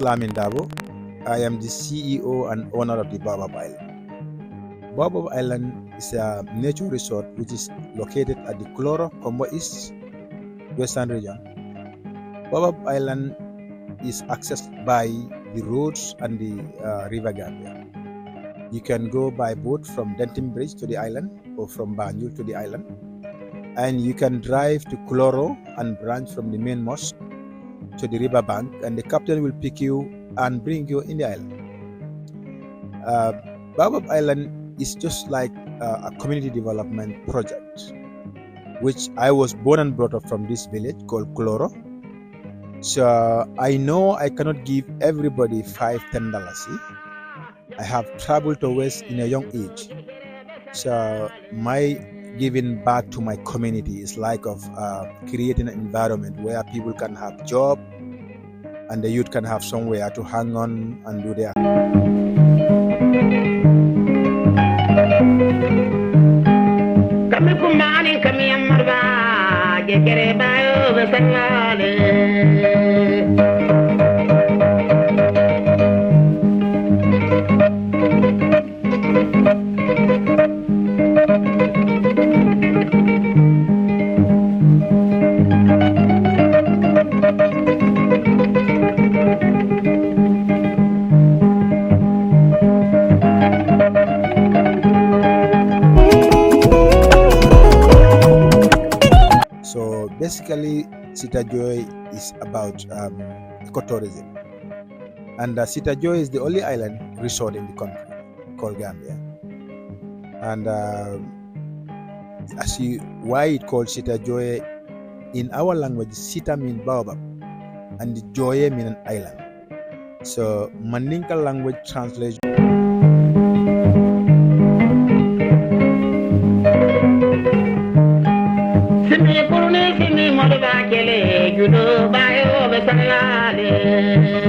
Lamin Dabo. I am the CEO and owner of the Baobab Island. Baobab Island is a nature resort which is located at the Kuloro, Kombo East, Western region. Baobab Island is accessed by the roads and the River Gambia. You can go by boat from Denton Bridge to the island or from Banjul to the island. And you can drive to Kuloro and branch from the main mosque to the river bank, and the captain will pick you and bring you in the island. Baobab Island is just like a community development project, which I was born and brought up from this village called Kuloro. So I know I cannot give everybody $5-10. I have traveled to West in a young age. So my giving back to my community is like of creating an environment where people can have job and the youth can have somewhere to hang on and do their. So basically, Sita Joyeh is about ecotourism, and Sita Joyeh is the only island resort in the country called Gambia. And why it called Sita Joyeh, in our language, Sita means baobab, and the Joyeh means an island. So Mandinka language translation. Simi kurune simi modu bakele judo bayo besalale.